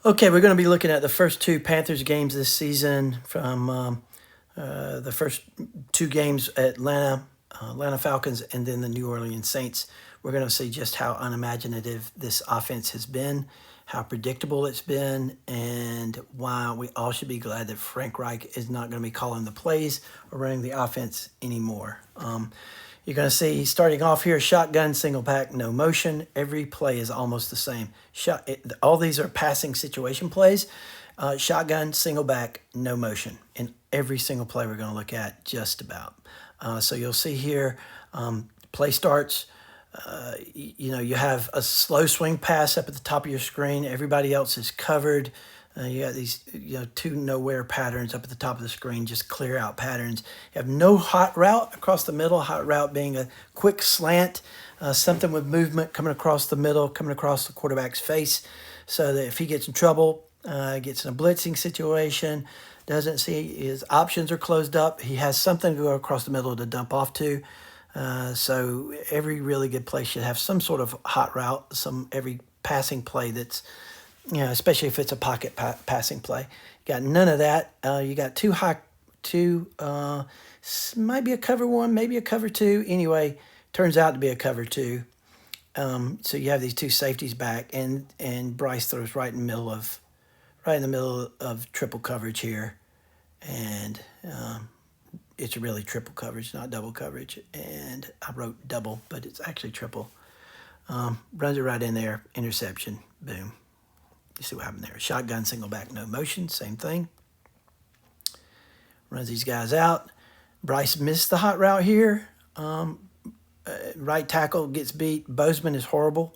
Okay, we're going to be looking at the first two Panthers games this season from the first two games, Atlanta Falcons, and then the New Orleans Saints. We're going to see just how unimaginative this offense has been, how predictable it's been, and why we all should be glad that Frank Reich is not going to be calling the plays or running the offense anymore. You're going to see starting off here, shotgun, single back, no motion. Every play is almost the same. All these are passing situation plays. Shotgun, single back, no motion. In every single play we're going to look at, just about. So you'll see here, play starts. You have a slow swing pass up at the top of your screen. Everybody else is covered. You got these, two nowhere patterns up at the top of the screen, just clear out patterns. You have no hot route across the middle, hot route being a quick slant, something with movement coming across the middle, coming across the quarterback's face, so that if he gets in trouble, gets in a blitzing situation, doesn't see his options are closed up, he has something to go across the middle to dump off to. So every really good play should have some sort of hot route, every passing play that's, especially if it's a pocket passing play. You got none of that. You got might be a cover one, maybe a cover two. Anyway, turns out to be a cover two. So you have these two safeties back, and Bryce throws right in the middle of triple coverage here, and it's really triple coverage, not double coverage. And I wrote double, but it's actually triple. Runs it right in there, interception, boom. You see what happened there. Shotgun, single back, no motion, same thing. Runs these guys out. Bryce missed the hot route here. Right tackle gets beat. Bozeman is horrible.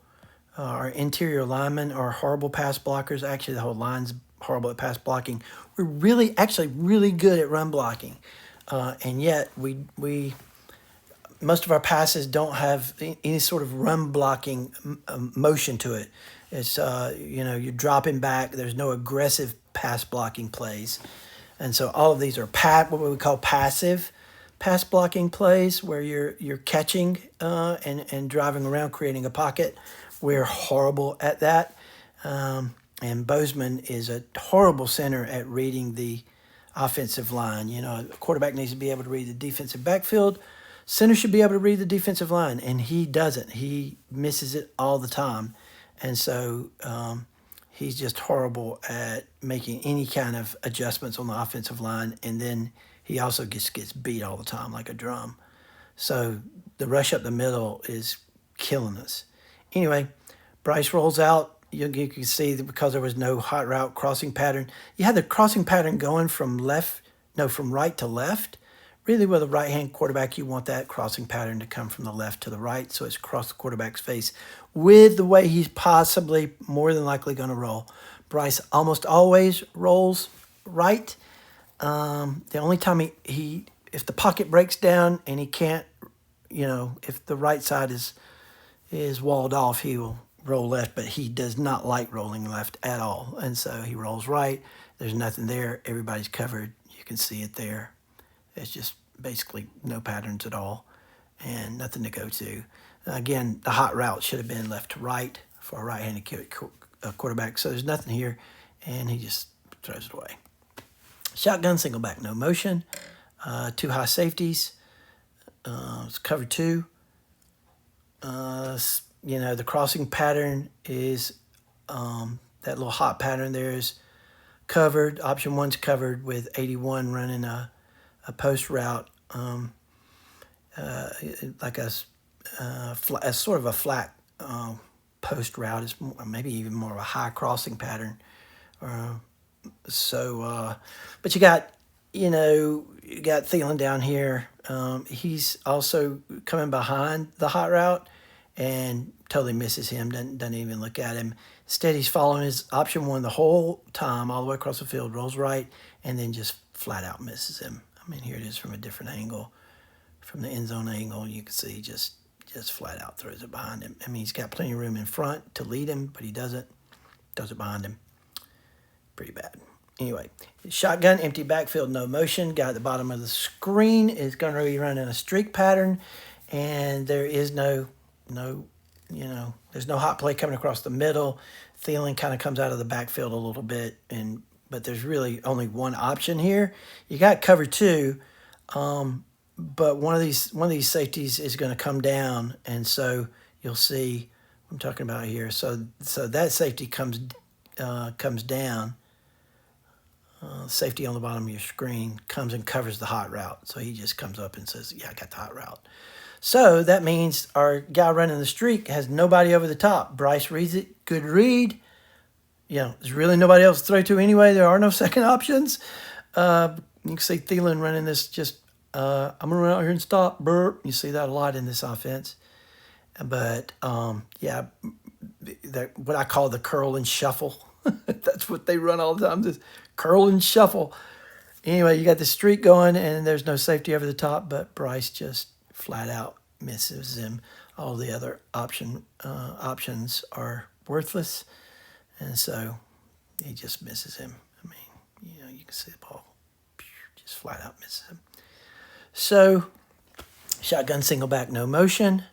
Our interior linemen are horrible pass blockers. Actually, the whole line's horrible at pass blocking. We're really good at run blocking. And yet most of our passes don't have any sort of run blocking motion to it. It's, you're dropping back. There's no aggressive pass blocking plays. And so all of these are what we call passive pass blocking plays, where you're catching and driving around, creating a pocket. We're horrible at that. And Bozeman is a horrible center at reading the offensive line. A quarterback needs to be able to read the defensive backfield. Center should be able to read the defensive line, and he doesn't. He misses it all the time. And so he's just horrible at making any kind of adjustments on the offensive line. And then he also gets beat all the time like a drum. So the rush up the middle is killing us. Anyway, Bryce rolls out. You can see that because there was no hot route crossing pattern. You had the crossing pattern going from right to left. Really, with a right-hand quarterback, you want that crossing pattern to come from the left to the right, so it's across the quarterback's face with the way he's possibly more than likely going to roll. Bryce almost always rolls right. The only time if the pocket breaks down and he can't, if the right side is walled off, he will roll left, but he does not like rolling left at all. And so he rolls right. There's nothing there. Everybody's covered. You can see it there. It's just basically no patterns at all and nothing to go to. Again, the hot route should have been left to right for a right-handed quarterback. So there's nothing here, and he just throws it away. Shotgun, single back, no motion. Two high safeties. It's cover two. The crossing pattern is that little hot pattern there is covered. Option one's covered with 81 running a post route, like a sort of a flat post route. Is maybe even more of a high crossing pattern. But you got Thielen down here. He's also coming behind the hot route and totally misses him, doesn't even look at him. Instead, he's following his option one the whole time, all the way across the field, rolls right, and then just flat out misses him. I mean, here it is from a different angle. From the end zone angle, you can see he just flat out throws it behind him. I mean, he's got plenty of room in front to lead him, but he doesn't. Does it behind him. Pretty bad. Anyway, shotgun, empty backfield, no motion. Guy at the bottom of the screen is going to be running a streak pattern, and there is no there's no hot play coming across the middle. Thielen kind of comes out of the backfield a little bit, but there's really only one option here. You got cover two, but one of these safeties is going to come down, and so you'll see what I'm talking about here. So that safety comes down. Safety on the bottom of your screen comes and covers the hot route. So he just comes up and says, "Yeah, I got the hot route." So that means our guy running the streak has nobody over the top. Bryce reads it. Good read. There's really nobody else to throw to anyway. There are no second options. You can see Thielen running this just, I'm going to run out here and stop. Burp. You see that a lot in this offense. But, what I call the curl and shuffle. That's what they run all the time, just curl and shuffle. Anyway, you got the streak going, and there's no safety over the top, but Bryce just flat out misses him. All the other options are worthless, and so he just misses him. I mean, you can see the ball just flat out misses him. So, shotgun single back, no motion.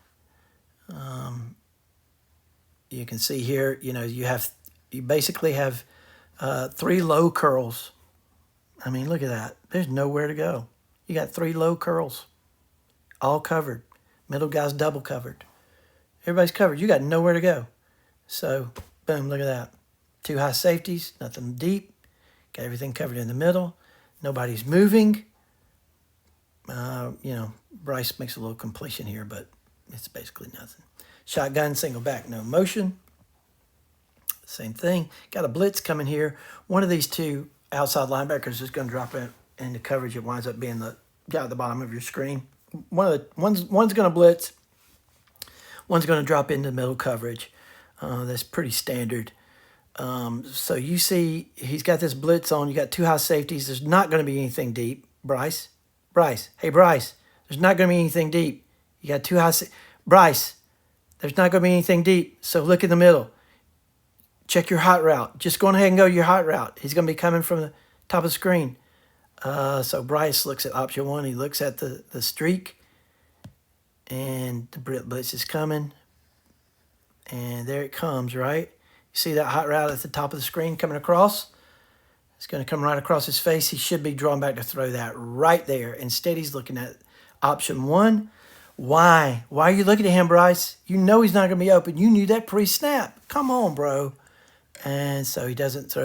You can see here, you basically have 3 low curls. I mean, look at that. There's nowhere to go. You got 3 low curls, all covered. Middle guy's double covered. Everybody's covered. You got nowhere to go. So, boom, look at that. 2 high safeties, nothing deep. Got everything covered in the middle. Nobody's moving. Bryce makes a little completion here, but it's basically nothing. Shotgun, single back, no motion. Same thing. Got a blitz coming here. One of these 2 outside linebackers is going to drop into coverage. It winds up being the guy at the bottom of your screen. One's going to blitz. One's going to drop into middle coverage. That's pretty standard. So you see he's got this blitz on. You got 2 high safeties. There's not going to be anything deep. Bryce. Hey, Bryce. There's not going to be anything deep. You got 2 high Bryce. There's not going to be anything deep. So look in the middle. Check your hot route. Just go ahead and go your hot route. He's going to be coming from the top of the screen. So Bryce looks at option 1. He looks at the streak. And the blitz is coming. And there it comes, right? You see that hot route at the top of the screen coming across? It's going to come right across his face. He should be drawn back to throw that right there. Instead, he's looking at option 1. Why? Why are you looking at him, Bryce? You know he's not going to be open. You knew that pre-snap. Come on, bro. And so he doesn't throw.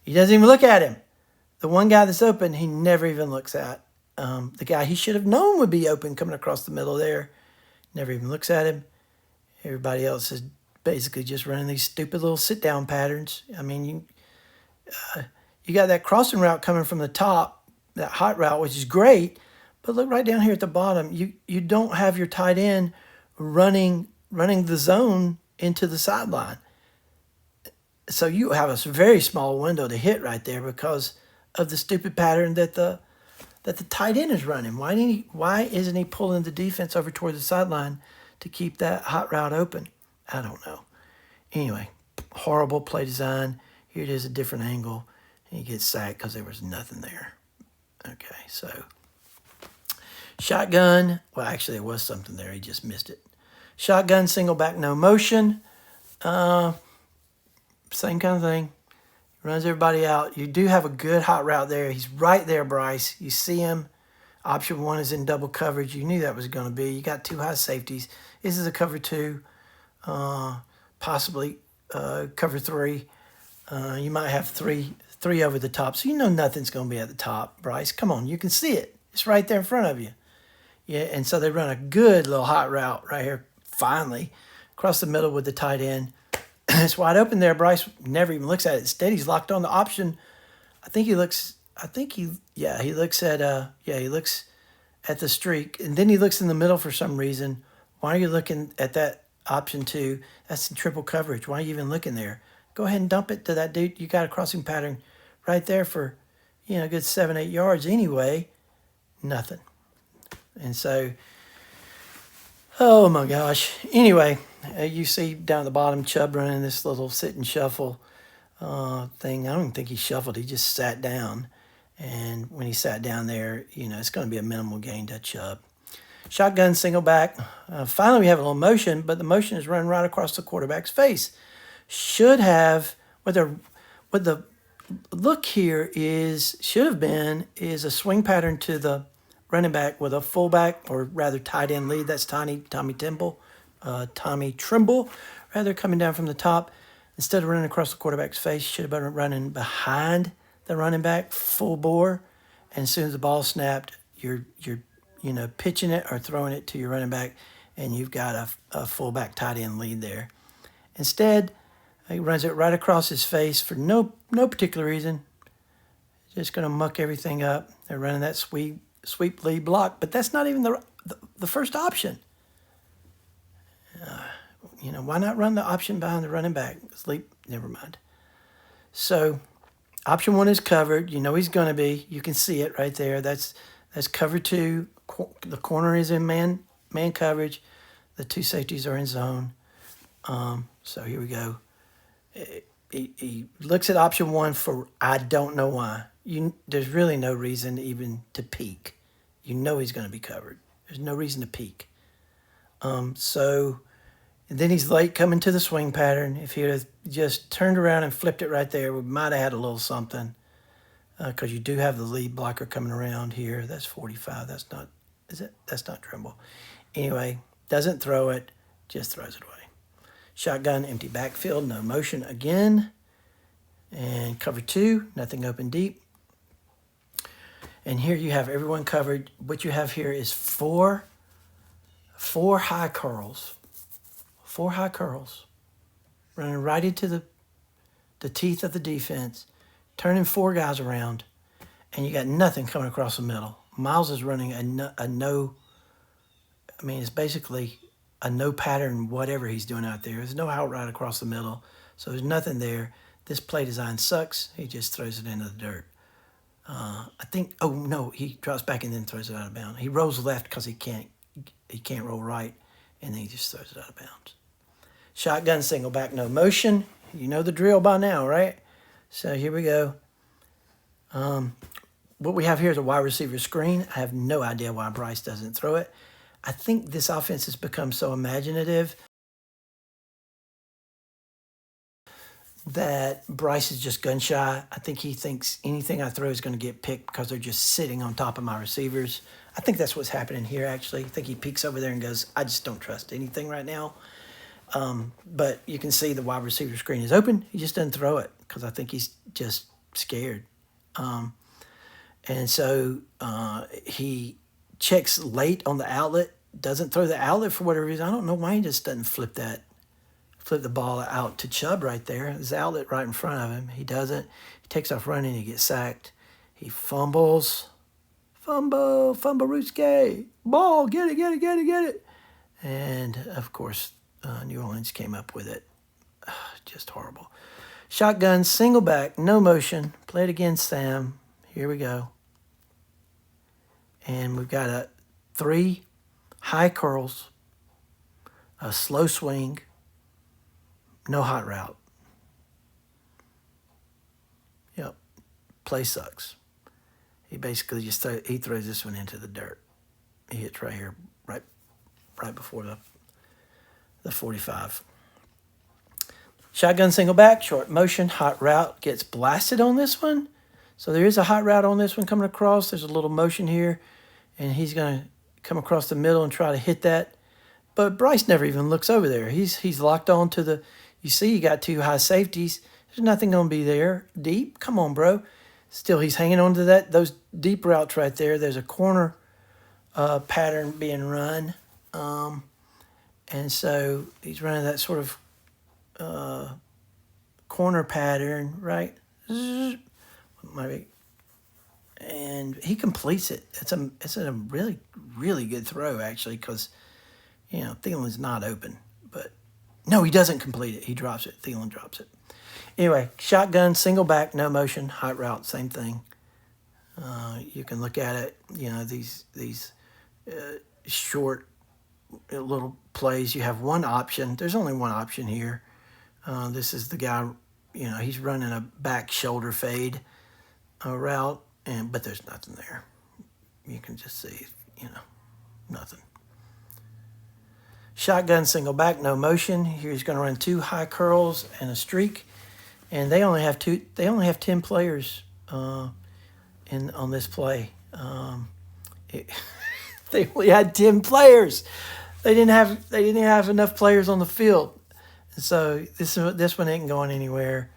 He doesn't even look at him. The one guy that's open, he never even looks at. The guy he should have known would be open coming across the middle there. Never even looks at him. Everybody else is basically just running these stupid little sit-down patterns. I mean, you got that crossing route coming from the top, that hot route, which is great. But look right down here at the bottom. You don't have your tight end running the zone into the sideline. So you have a very small window to hit right there because of the stupid pattern that the tight end is running. Why isn't he pulling the defense over toward the sideline to keep that hot route open? I don't know. Anyway, horrible play design. Here it is, a different angle. And he gets sacked because there was nothing there. Okay, so shotgun. Well, actually, there was something there. He just missed it. Shotgun, single back, no motion. Same kind of thing. Runs everybody out. You do have a good hot route there. He's right there, Bryce. You see him. Option 1 is in double coverage. You knew that was going to be. You got 2 high safeties. This is a cover 2, possibly cover 3. You might have three over the top. So you know nothing's going to be at the top, Bryce. Come on, you can see it. It's right there in front of you. Yeah, and so they run a good little hot route right here, finally, across the middle with the tight end. It's wide open there. Bryce never even looks at it. Instead, he's locked on the option. He looks at the streak. And then he looks in the middle for some reason. Why are you looking at that option 2? That's in triple coverage. Why are you even looking there? Go ahead and dump it to that dude. You got a crossing pattern right there for, a good 7-8 yards anyway. Nothing. And so, oh my gosh. Anyway, you see down at the bottom, Chubb running this little sit and shuffle thing. I don't even think he shuffled. He just sat down. And when he sat down there, it's going to be a minimal gain to Chubb. Shotgun, single back. Finally, we have a little motion, but the motion is running right across the quarterback's face. Should have, what the look here is, should have been, is a swing pattern to the running back with a fullback, or rather tight end lead. That's Tommy Trimble, rather, coming down from the top. Instead of running across the quarterback's face, should have been running behind the running back, full bore. And as soon as the ball snapped, you're pitching it or throwing it to your running back, and you've got a fullback tight end lead there. Instead, he runs it right across his face for no particular reason. Just going to muck everything up. They're running that sweep lead block, but that's not even the first option. Why not run the option behind the running back? Never mind. So option 1 is covered. He's going to be. You can see it right there. That's cover 2. The corner is in man coverage. The 2 safeties are in zone. So here we go. He looks at option 1 for I don't know why. There's really no reason even to peek. He's going to be covered. There's no reason to peek. And then he's late coming to the swing pattern. If he would have just turned around and flipped it right there, we might have had a little something. Because you do have the lead blocker coming around here. That's 45. That's not, is it? That's not Trimble. Anyway, doesn't throw it, just throws it away. Shotgun, empty backfield, no motion again. And cover 2, nothing open deep. And here you have everyone covered. What you have here is four high curls. 4 high curls. Running right into the teeth of the defense. Turning 4 guys around. And you got nothing coming across the middle. Miles is running a no. It's basically a no pattern, whatever he's doing out there. There's no out right across the middle. So there's nothing there. This play design sucks. He just throws it into the dirt. He drops back and then throws it out of bounds. He rolls left because he can't roll right, and then he just throws it out of bounds. Shotgun, single back, no motion. You know the drill by now, right? So here we go. What we have here is a wide receiver screen. I have no idea why Bryce doesn't throw it. I think this offense has become so imaginative that Bryce is just gun shy. I think he thinks anything I throw is going to get picked because they're just sitting on top of my receivers. I think that's what's happening here, actually. I think he peeks over there and goes, I just don't trust anything right now. But you can see the wide receiver screen is open. He just doesn't throw it because I think he's just scared. And so he checks late on the outlet, doesn't throw the outlet for whatever reason. I don't know why he just doesn't flip the ball out to Chubb right there. There's the outlet right in front of him. He doesn't. He takes off running. He gets sacked. He fumbles. Fumble Ruske. Ball, get it. And, of course, New Orleans came up with it. Just horrible. Shotgun, single back, no motion. Play it again, Sam. Here we go. And we've got 3 high curls, a slow swing, no hot route. Yep. Play sucks. He basically just throws this one into the dirt. He hits right here, right before the 45. Shotgun, single back, short motion, hot route, gets blasted on this one. So there is a hot route on this one coming across. There's a little motion here, and he's going to come across the middle and try to hit that. But Bryce never even looks over there. He's locked on to the, you see you got 2 high safeties. There's nothing going to be there deep. Come on, bro. Still, he's hanging on to those deep routes right there. There's a corner pattern being run. And so he's running that sort of corner pattern, right? Maybe. And he completes it. It's a really, really good throw, actually, because, Thielen's not open. But, no, he doesn't complete it. He drops it. Thielen drops it. Anyway, shotgun, single back, no motion, hot route, same thing. You can look at it, these short little plays. You have one option. There's only one option here. This is the guy, he's running a back shoulder fade route, but there's nothing there. You can just see, nothing. Shotgun single back, no motion. Here he's going to run 2 high curls and a streak, and they only have 10 players on this play. They only had 10 players. They didn't have enough players on the field, so this one ain't going anywhere.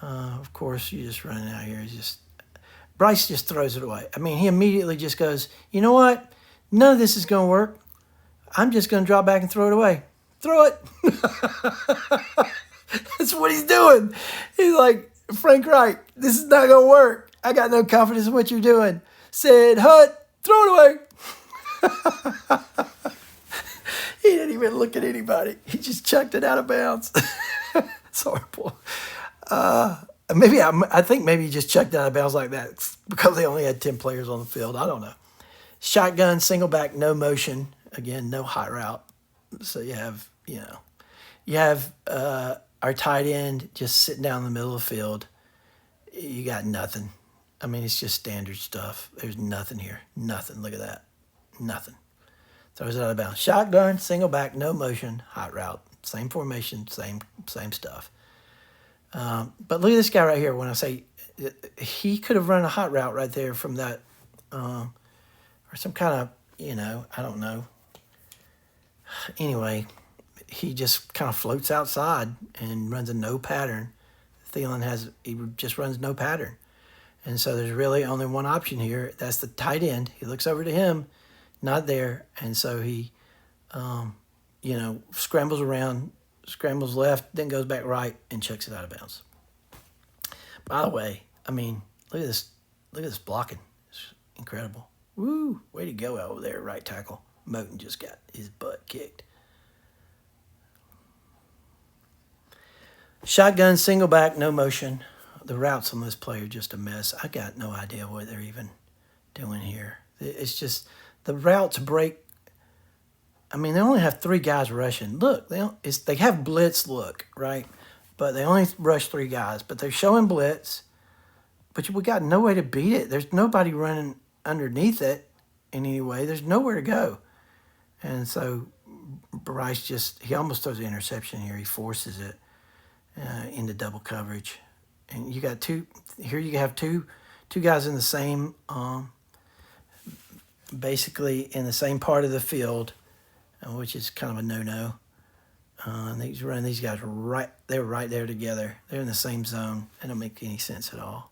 Of course, you just run it out here. Bryce just throws it away. I mean, he immediately just goes, you know what? None of this is going to work. I'm just going to drop back and throw it away. Throw it. That's what he's doing. He's like, Frank Reich, this is not going to work. I got no confidence in what you're doing. Said, Hut, throw it away. He didn't even look at anybody. He just chucked it out of bounds. It's horrible. I think maybe he just chucked it out of bounds like that because they only had 10 players on the field. I don't know. Shotgun, single back, no motion. Again, no hot route. So you have our tight end just sitting down in the middle of the field. You got nothing. I mean, it's just standard stuff. There's nothing here. Nothing. Look at that. Nothing. Throws it out of bounds. Shotgun, single back, no motion, hot route. Same formation, same stuff. But look at this guy right here. When I say he could have run a hot route right there from that, or some kind of, I don't know. Anyway, he just kind of floats outside and runs a no pattern. Thielen he just runs no pattern. And so there's really only one option here. That's the tight end. He looks over to him, not there. And so he, scrambles around, scrambles left, then goes back right and chucks it out of bounds. By the way, I mean, look at this blocking. It's incredible. Woo, way to go over there, right tackle. Moten just got his butt kicked. Shotgun, single back, no motion. The routes on this play are just a mess. I got no idea what they're even doing here. It's just the routes break. I mean, they only have 3 guys rushing. Look, they have blitz look, right? But they only rush 3 guys. But they're showing blitz. But we got no way to beat it. There's nobody running underneath it in any way. There's nowhere to go. And so Bryce he almost throws an interception here. He forces it into double coverage. And you got two guys in the same, basically in the same part of the field, which is kind of a no-no. And these guys they're right there together. They're in the same zone. They don't make any sense at all.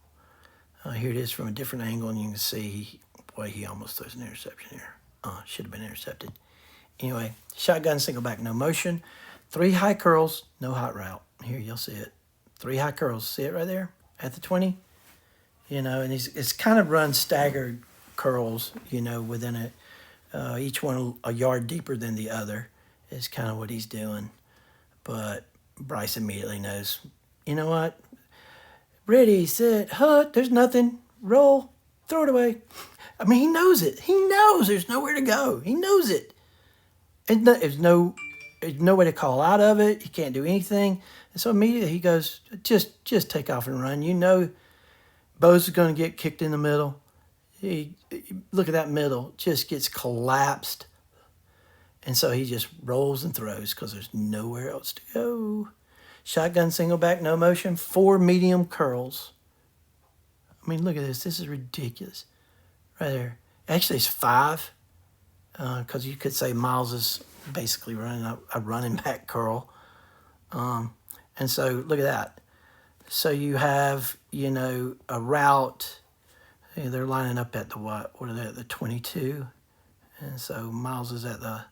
Here it is from a different angle, and you can see he almost throws an interception here. Should have been intercepted. Anyway, shotgun, single back, no motion. 3 high curls, no hot route. Here, you'll see it. 3 high curls. See it right there at the 20? And it's kind of run staggered curls, within it. Each one a yard deeper than the other is kind of what he's doing. But Bryce immediately knows, you know what? Ready, set, hut, there's nothing. Roll, throw it away. I mean, he knows it. He knows there's nowhere to go. He knows it. And there's no way to call out of it. He can't do anything. And so immediately he goes, just take off and run. Bose is going to get kicked in the middle. Look at that middle. Just gets collapsed. And so he just rolls and throws because there's nowhere else to go. Shotgun, single back, no motion. 4 medium curls. I mean, look at this. This is ridiculous. Right there. Actually, it's 5. Because you could say Miles is basically running a running back curl. And so look at that. So you have, a route. They're lining up at the what? What are they at? The 22. And so Miles is at the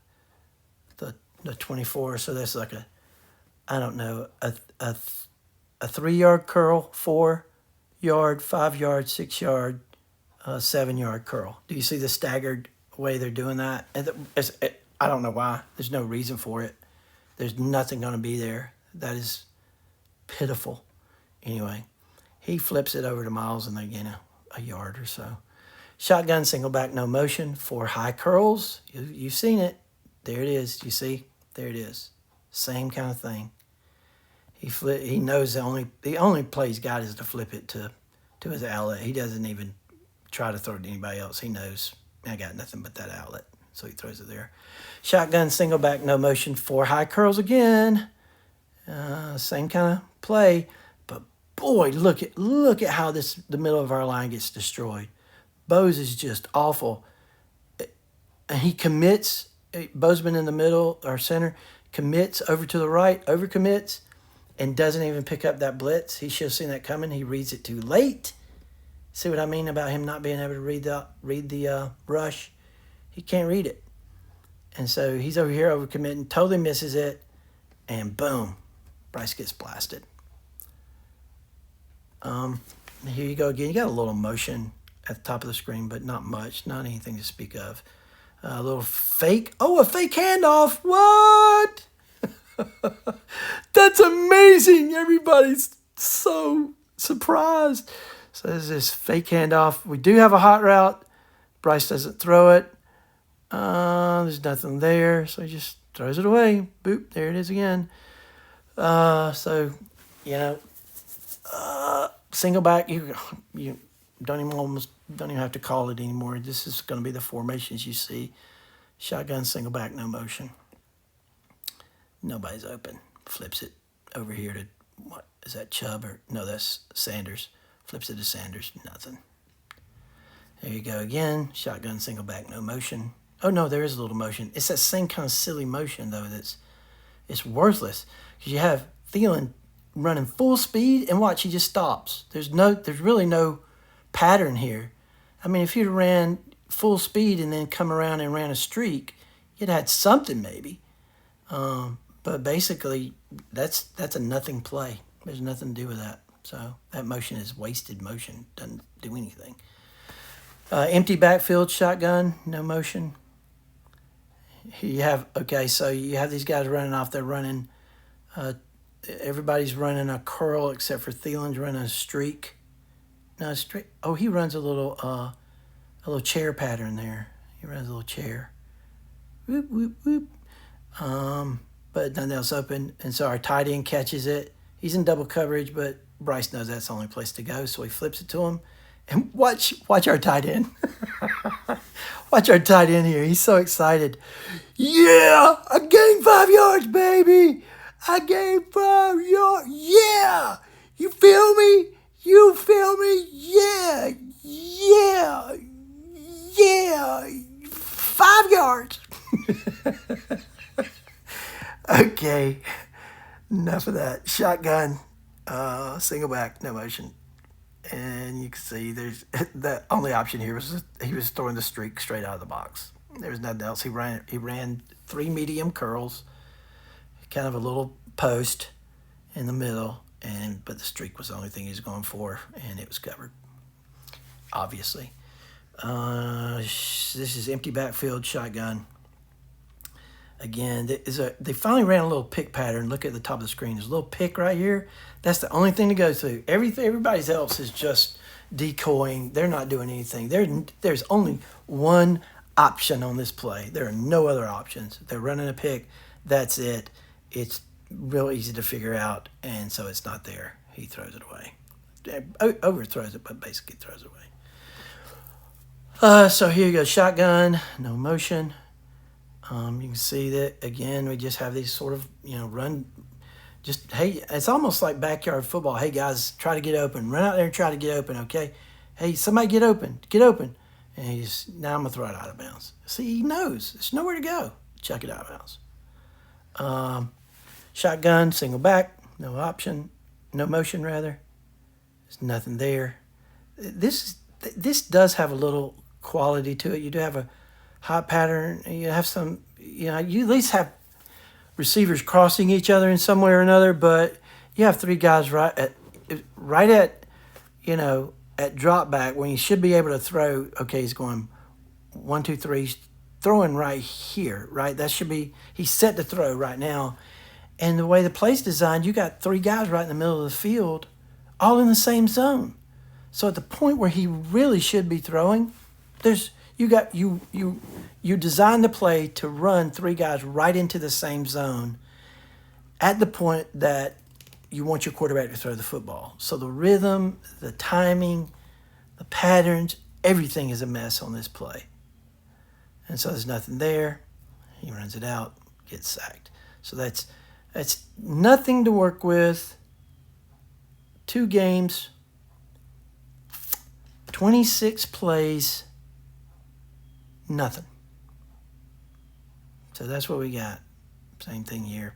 24. So that's like a 3-yard curl, 4-yard, 5-yard, 6-yard, 7-yard curl. Do you see the staggered way they're doing that? I don't know why. There's no reason for it. There's nothing going to be there. That is pitiful. Anyway, he flips it over to Miles and they gain a yard or so. Shotgun, single back, no motion. 4 high curls. You've seen it. There it is. You see? There it is. Same kind of thing. He knows the only play he's got is to flip it to his outlet. He doesn't even try to throw it to anybody else. He knows I got nothing but that outlet. so he throws it there. Shotgun, single back, no motion, 4 high curls again. Same kind of play, but boy, look at how the middle of our line gets destroyed. Bose is just awful. And he commits. Bozeman in the middle or center commits over to the right, overcommits, and doesn't even pick up that blitz. He should have seen that coming. He reads it too late. See what I mean about him not being able to read the rush? He can't read it. And so he's over here overcommitting, totally misses it, and boom, Bryce gets blasted. Here you go again. You got a little motion at the top of the screen, but not much, not anything to speak of. A little fake. Oh, a fake handoff. What? That's amazing. Everybody's so surprised. So there's this fake handoff. We do have a hot route. Bryce doesn't throw it. There's nothing there, so he just throws it away. Boop, there it is again. So, single back, you don't even have to call it anymore. This is going to be the formations you see. Shotgun, single back, no motion. Nobody's open. Flips it over here to, what is that, Chubb? Or no, that's Sanders. Flips it to Sanders, nothing. There you go again. Shotgun, single back, no motion. Oh, no, there is a little motion. It's that same kind of silly motion, though, it's worthless. Because you have Thielen running full speed, and watch, he just stops. There's really no pattern here. I mean, if you'd ran full speed and then come around and ran a streak, you'd had something maybe. But basically, that's a nothing play. There's nothing to do with that. So that motion is wasted motion. Doesn't do anything. Empty backfield, shotgun, no motion. So you have these guys running off. They're running. Everybody's running a curl except for Thielen's running a streak. No, straight. Oh, he runs a little chair pattern there. He runs a little chair. Whoop, whoop, whoop. But nothing else open. And so our tight end catches it. He's in double coverage, but Bryce knows that's the only place to go, so he flips it to him. And watch our tight end. Watch our tight end here. He's so excited. Yeah, I gained 5 yards, baby. I gained 5 yards. Yeah. You feel me? You feel me? Yeah. Yeah. Yeah. 5 yards. Okay. Enough of that. Shotgun. Single back. No motion. And you can see there's the only option here was he was throwing the streak straight out of the box. There was nothing else. He ran 3 medium curls, kind of a little post in the middle, but the streak was the only thing he was going for, and it was covered, obviously. This is empty backfield, shotgun. Again, they finally ran a little pick pattern. Look at the top of the screen. There's a little pick right here. That's the only thing to go through. Everybody else is just decoying. They're not doing anything. There's only one option on this play. There are no other options. They're running a pick. That's it. It's real easy to figure out, and so it's not there. He throws it away. Overthrows it, but basically throws it away. So here you go. Shotgun, no motion. You can see that, again, we just have these sort of, run. Just, hey, it's almost like backyard football. Hey, guys, try to get open. Run out there and try to get open, okay? Hey, somebody get open. Get open. And now I'm going to throw it out of bounds. See, he knows. There's nowhere to go. Chuck it out of bounds. Shotgun, single back, no option. No motion, rather. There's nothing there. This does have a little quality to it. You do have a hot pattern. You have some, you at least have receivers crossing each other in some way or another, but you have 3 guys right at at drop back when you should be able to throw. Okay, he's going 1, 2, 3, he's throwing right here, right? That should be, he's set to throw right now. And the way the play's designed, you got 3 guys right in the middle of the field, all in the same zone. So at the point where he really should be throwing, you design the play to run 3 guys right into the same zone at the point that you want your quarterback to throw the football. So the rhythm, the timing, the patterns, everything is a mess on this play. And so there's nothing there. He runs it out, gets sacked. So that's nothing to work with. 2 games, 26 plays, nothing. So that's what we got. Same thing here.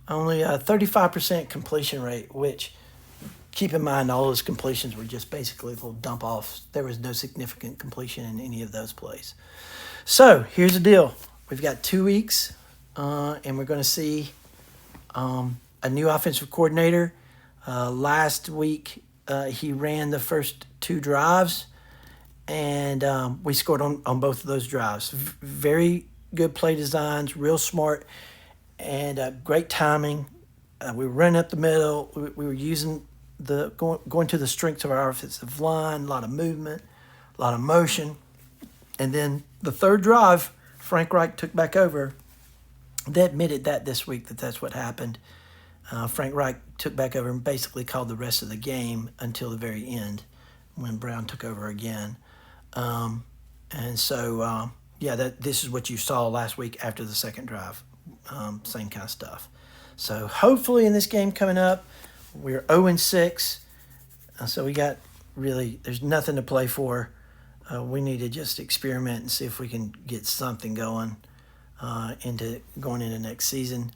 Only a 35% completion rate, which, keep in mind, all those completions were just basically little dump offs. There was no significant completion in any of those plays. So here's the deal. We've got 2 weeks, and we're going to see a new offensive coordinator. Last week, he ran the first 2 drives, and we scored on both of those drives. Very good play designs, real smart, and great timing. We were running up the middle. We were using going to the strengths of our offensive line, a lot of movement, a lot of motion. And then the 3rd drive, Frank Reich took back over. They admitted that this week that's what happened. Frank Reich took back over and basically called the rest of the game until the very end when Brown took over again. And so, this is what you saw last week after the 2nd drive. Same kind of stuff. So hopefully in this game coming up, we're 0-6. So we got there's nothing to play for. We need to just experiment and see if we can get something going going into next season.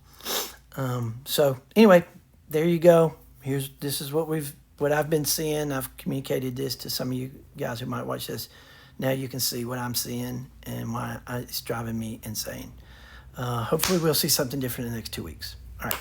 So anyway, there you go. This is what I've been seeing. I've communicated this to some of you guys who might watch this. Now you can see what I'm seeing and why it's driving me insane. Hopefully we'll see something different in the next 2 weeks. All right.